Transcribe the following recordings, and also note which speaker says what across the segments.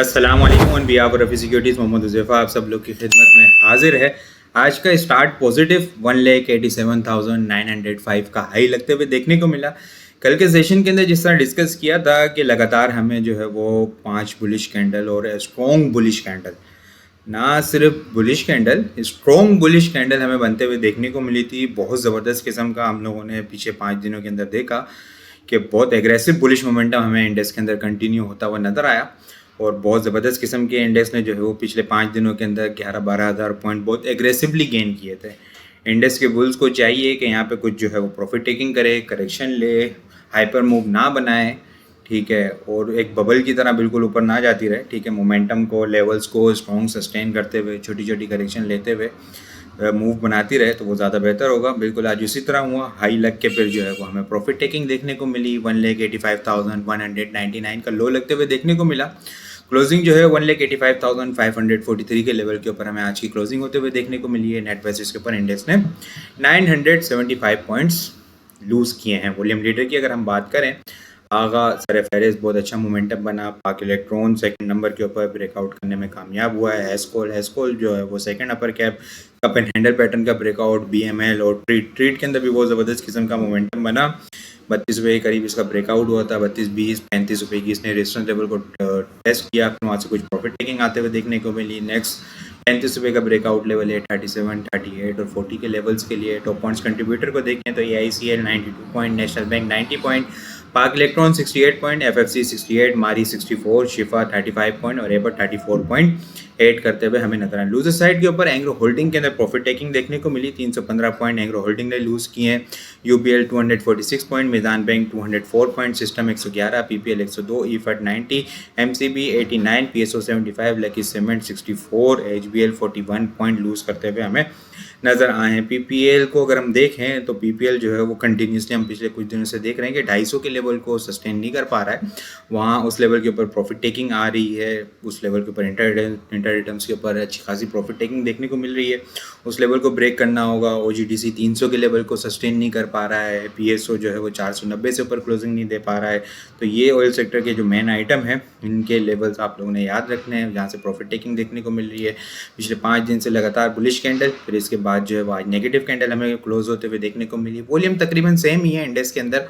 Speaker 1: अस्सलाम वालेकुम on behalf of Rafi Securities Mohammad Huzaifa आप सब लोग की खिदमत में हाजिर है। आज का स्टार्ट पॉजिटिव 1,87,905 का हाई लगते हुए देखने को मिला। कल के सेशन के अंदर जिस तरह डिस्कस किया था कि लगातार हमें जो है वो 5 बुलिश कैंडल और स्ट्रॉन्ग बुलिश कैंडल, ना सिर्फ bullish candle, strong bullish candle हमें बनते हुए देखने को मिली थी। बहुत ज़बरदस्त किस्म का हम लोगों ने पीछे 5 दिनों के अंदर देखा कि बहुत एग्रेसिव बुलिश मोमेंटम हमें इंडेक्स के अंदर कंटिन्यू होता हुआ नज़र आया और बहुत ज़बरदस्त किस्म के इंडेक्स ने जो है वो पिछले 5 दिनों के अंदर 11-12 हज़ार पॉइंट बहुत एग्रेसिवली गेन किए थे। इंडेक्स के बुल्स को चाहिए कि यहाँ पे कुछ जो है वो प्रॉफिट टेकिंग करे, करेक्शन ले, हाइपर मूव ना बनाए, ठीक है, और एक बबल की तरह बिल्कुल ऊपर ना जाती रहे, ठीक है। मोमेंटम को, लेवल्स को स्ट्रॉन्ग सस्टेन करते हुए, छोटी छोटी करेक्शन लेते हुए मूव बनाती रहे तो वो ज़्यादा बेहतर होगा। बिल्कुल आज उसी तरह हुआ, हाई लग के फिर जो है वो हमें प्रॉफिट टेकिंग देखने को मिली। 1,85,199 का लो लगते हुए देखने को मिला। क्लोजिंग जो है 1,85,543 के लेवल के ऊपर हमें आज की क्लोजिंग होते हुए देखने को मिली है। नेट बेसिस के ऊपर इंडेक्स ने 975 पॉइंट्स लूज़ किए हैं। वॉल्यूम लीडर की अगर हम बात करें, आगा सर फहरिस्त बहुत अच्छा मोमेंटम बना। पाक इलेक्ट्रॉन सेकंड नंबर के ऊपर ब्रेकआउट करने में कामयाब हुआ है। हेस्कोल जो है वो second upper cap cup and handle pattern का ब्रेकआउट, बीएमएल और ट्रीट के अंदर भी बहुत ज़बरदस्त किस्म का मोमेंटम बना। 32 रुपये के करीब इसका ब्रेकआउट हुआ था। 32-20 35 रुपये की इसने रेजिस्टेंस लेवल को टेस्ट किया, फिर वहाँ से कुछ प्रॉफिट टेकिंग आते हुए देखने को मिली। नेक्स्ट 35 रुपये का ब्रेकआउट लेवल है 37, 38 और 40 के लेवल्स के लिए। टॉप पॉइंट्स कंट्रीब्यूटर को देखें तो AICL 92 point, national bank 90 point, पाक इलेक्ट्रॉन 68 पॉइंट, FFC 68, मारी 64, शिफा 35 पॉइंट और एबर 34.8 करते हुए हमें नजर आए। लूजर साइड के ऊपर एंग्रो होल्डिंग के अंदर प्रॉफिट टेकिंग देखने को मिली। 315 पॉइंट एंग्रो होल्डिंग ने लूज किए हैं। UBL 246 point, Meezan bank 204 point, system 111, PPL 102, EFAT 90, MCB 89, PSO 75, lucky cement 64, HBL 41 point lose करते हुए हमें नज़र आए हैं। PPL को अगर हम देखें तो PPL जो है वो कंटिन्यूसली हम पिछले कुछ दिनों से देख रहे हैं कि 250 के लेवल को सस्टेन नहीं कर पा रहा है। वहाँ उस लेवल के ऊपर प्रॉफिट टेकिंग आ रही है, उस लेवल के ऊपर इंटर रिटर्न्स के ऊपर अच्छी खासी प्रॉफिट टेकिंग देखने को मिल रही है। उस लेवल को ब्रेक करना होगा। OGDC 300 के लेवल को सस्टेन नहीं कर पा रहा है। PSO जो है वो 490 से ऊपर क्लोजिंग नहीं दे पा रहा है। तो ये ऑयल सेक्टर के जो मेन आइटम है, इनके लेवल्स आप लोगों ने याद रखने हैं, जहाँ से प्रॉफिट टेकिंग देखने को मिल रही है। पिछले 5 दिन से लगातार बुलिश कैंडल, फिर इसके बाद जो है वो आज नेगेटिव कैंडल हमें क्लोज होते हुए देखने को मिली। वॉल्यूम तकरीबन सेम ही है इंडेक्स के अंदर।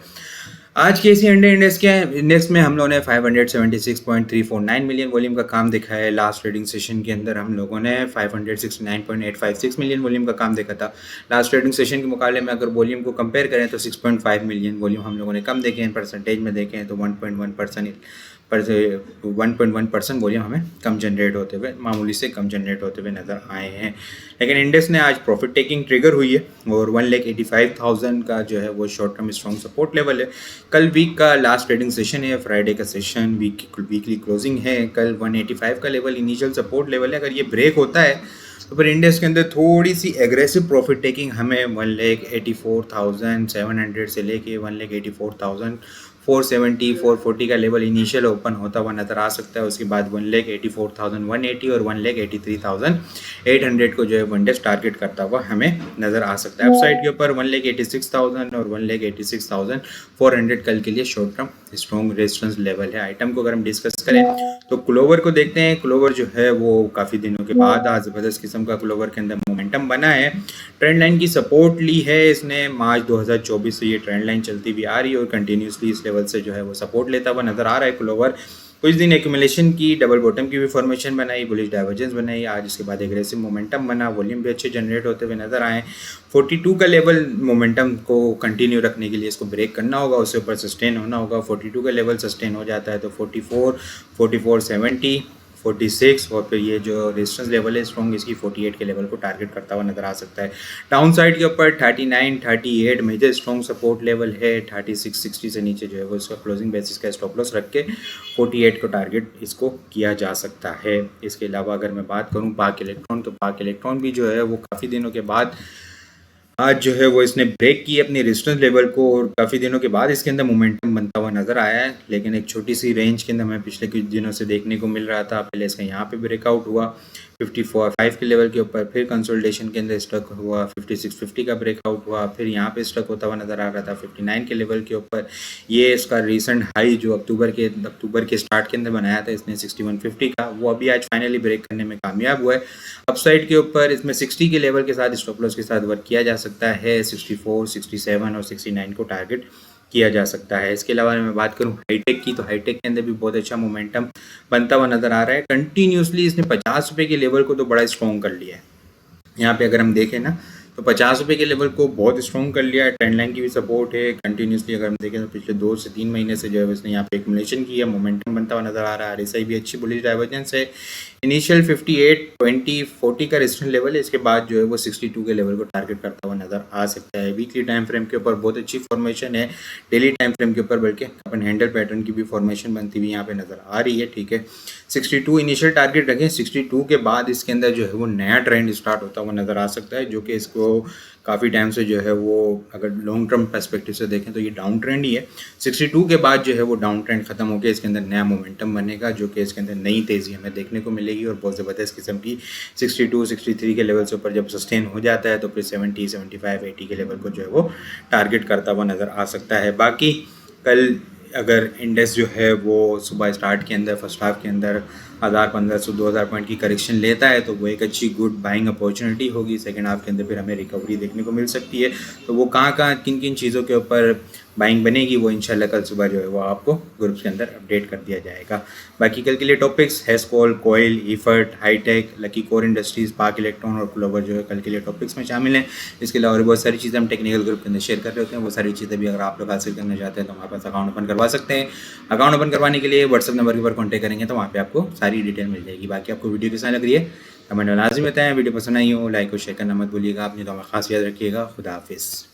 Speaker 1: आज के इसी इंडेक्स में हम लोगों ने 576.349 मिलियन वॉल्यूम का काम देखा है। लास्ट ट्रेडिंग सेशन के अंदर हम लोगों ने 569.856 मिलियन वॉल्यूम का काम देखा था। लास्ट ट्रेडिंग सेशन के मुकाबले में अगर वॉल्यूम को कंपेयर करें तो 6.5 मिलियन वॉल्यूम हम लोगों ने कम देखे हैं। परसेंटेज में देखें तो 1.1% वॉल्यूम हमें कम जनरेट होते हुए, मामूली से कम जनरेट होते हुए नज़र आए हैं। लेकिन इंडेक्स ने आज प्रॉफिट टेकिंग ट्रिगर हुई है और 1,85,000 का जो है वो short term strong support level है। कल वीक का लास्ट ट्रेडिंग सेशन है, फ्राइडे का सेशन, वीकली क्लोजिंग है। कल 185 का लेवल इनिशियल सपोर्ट लेवल है। अगर ये ब्रेक होता है तो फिर इंडेक्स के अंदर थोड़ी सी एग्रेसिव प्रॉफिट टेकिंग हमें 1,84,700 से लेके 1,84,470 440 का लेवल इनिशियल ओपन होता हुआ नज़र आ सकता है। उसके बाद 1,84,180 और 1,83,800 को जो है इंडेक्स टारगेट करता हुआ हमें नज़र आ सकता है। अपसाइड के ऊपर 1,86,000 और 1,86,400 कल के लिए short term strong resistance level है। आइटम को अगर हम डिस्कस करें तो क्लोवर को देखते हैं। क्लोवर जो है वो काफ़ी दिनों के बाद आज ज़बरदस्त किस्म का क्लोवर के अंदर मोमेंटम बना है। ट्रेंड लाइन की सपोर्ट ली है इसने। मार्च 2024 से ये ट्रेंड लाइन चलती भी आ रही है और कंटिन्यूसली इस लेवल से जो है वो सपोर्ट लेता हुआ नज़र आ रहा है क्लोवर। कुछ दिन एक्यूमुलेशन की, डबल बॉटम की भी फॉर्मेशन बनाई, बुलिश डाइवर्जेंस बनाई। आज इसके बाद एग्रेसिव मोमेंटम बना, वॉल्यूम भी अच्छे जनरेट होते हुए नज़र आए। 42 का लेवल मोमेंटम को कंटिन्यू रखने के लिए इसको ब्रेक करना होगा, उससे ऊपर सस्टेन होना होगा। 42 का लेवल सस्टेन हो जाता है तो 44, 4470, 46 और फिर ये जो रेजिस्टेंस लेवल है स्ट्रॉन्ग, इसकी 48 के लेवल को टारगेट करता हुआ नज़र आ सकता है। डाउन साइड के ऊपर 39, 38 मेजर स्ट्रॉन्ग सपोर्ट लेवल है। 36, 60 से नीचे जो है वो इसका क्लोजिंग बेसिस का स्टॉप लॉस रख के 48 को टारगेट इसको किया जा सकता है। इसके अलावा अगर मैं बात करूँ पाक इलेक्ट्रॉन, तो पाक इलेक्ट्रॉन भी जो है वो काफ़ी दिनों के बाद आज जो है वो इसने ब्रेक की अपनी रेजिस्टेंस लेवल को और काफ़ी दिनों के बाद इसके अंदर मोमेंटम बनता हुआ हुआ नज़र आया है, लेकिन एक छोटी सी रेंज के अंदर हमें पिछले कुछ दिनों से देखने को मिल रहा था। पहले इसका यहाँ पे ब्रेकआउट हुआ 54.5 के लेवल के ऊपर, फिर कंसोलिडेशन के अंदर स्टक हुआ, 56.50 का ब्रेकआउट हुआ, फिर यहाँ पे स्टक होता हुआ नज़र आ रहा था 59 के लेवल के ऊपर। ये इसका रीसेंट हाई जो अक्टूबर के स्टार्ट के अंदर बनाया था इसने 61.50 का, वो अभी आज फाइनली ब्रेक करने में कामयाब हुआ है। अपसाइड के ऊपर इसमें 60 के लेवल के साथ स्टॉप लॉस के साथ वर्क किया जा सकता है। 64, 67 और 69 को टारगेट किया जा सकता है। इसके अलावा मैं बात करूं हाईटेक की, तो हाईटेक के अंदर भी बहुत अच्छा मोमेंटम बनता हुआ नज़र आ रहा है। कंटिन्यूसली इसने 50 रुपये के लेवल को तो बड़ा स्ट्रॉन्ग कर लिया है। यहाँ पे अगर हम देखें ना तो 50 रुपये के लेवल को बहुत स्ट्रॉन्ग कर लिया है। ट्रेंड लाइन की भी सपोर्ट है। कंटिन्यूसली अगर हम देखें तो पिछले 2 से 3 महीने से जो है इसने यहाँ पे एक्युमुलेशन की है, मोमेंटम बनता हुआ नज़र आ रहा है। RSI भी अच्छी बुलिश डाइवर्जेंस है। इनिशियल 58, 20, 40 का रेजिस्टेंस लेवल है। इसके बाद जो है वो 62 के लेवल को टारगेट करता हुआ नज़र आ सकता है। वीकली टाइम फ्रेम के ऊपर बहुत अच्छी फॉर्मेशन है। डेली टाइम फ्रेम के ऊपर बल्कि अपन हैंडल पैटर्न की भी फॉर्मेशन बनती हुई यहाँ पे नज़र आ रही है। ठीक है, 62 इनिशियल टारगेट रखें। 62 के बाद इसके अंदर जो है वो नया ट्रेंड स्टार्ट होता हुआ नज़र आ सकता है, जो कि इसको काफ़ी टाइम से जो है वो अगर लॉन्ग टर्म पर्सपेक्टिव से देखें तो ये डाउन ट्रेंड ही है। 62 के बाद जो है वो डाउन ट्रेंड खत्म होकर इसके अंदर नया मोमेंटम बनेगा, जो कि इसके अंदर नई तेज़ी हमें देखने को मिलेगी और बहुत ज़बरदस्त किस्म की 62, 63 के लेवल से ऊपर जब सस्टेन हो जाता है तो फिर 70, 75, 80 के लेवल को जो है वो टारगेट करता हुआ नज़र आ सकता है। बाकी कल अगर इंडेक्स जो है वो सुबह स्टार्ट के अंदर फर्स्ट हाफ के अंदर 1500 2000 पॉइंट की करेक्शन लेता है तो वो एक अच्छी गुड बाइंग अपॉर्चुनिटी होगी। सेकेंड हाफ के अंदर फिर हमें रिकवरी देखने को मिल सकती है। तो वो कहाँ किन किन चीज़ों के ऊपर बाइंग बनेगी वो इंशाल्लाह कल सुबह जो है वो आपको ग्रुप्स के अंदर अपडेट कर दिया जाएगा। बाकी कल के लिए टॉपिक्स हेस्कोल, कोयल, ईफर्ट, hitech, lucky core industries, Pak electron और क्लोवर जो है कल के लिए टॉपिक्स में शामिल हैं। इसके अलावा और बहुत सारी चीज़ें हम टेक्निकल ग्रुप के अंदर शेयर कर रहे होते हैं। वो सारी चीज़ें भी अगर आप लोग हासिल करना चाहते हैं तो हमारे पास अकाउंट ओपन करवा सकते हैं। अकाउंट ओपन करवाने के लिए व्हाट्सअप नंबर के ऊपर कॉन्टैक्ट करेंगे तो वहाँ पे आपको सारी डिटेल मिल जाएगी। बाकी आपको वीडियो कैसा लग रही है कमेंट में लाजमी बताएं। वीडियो पसंद आई हो लाइक और शेयर करना मत भूलिएगा। अपनी दुआ में खास याद रखिएगा। खुदा हाफिज़।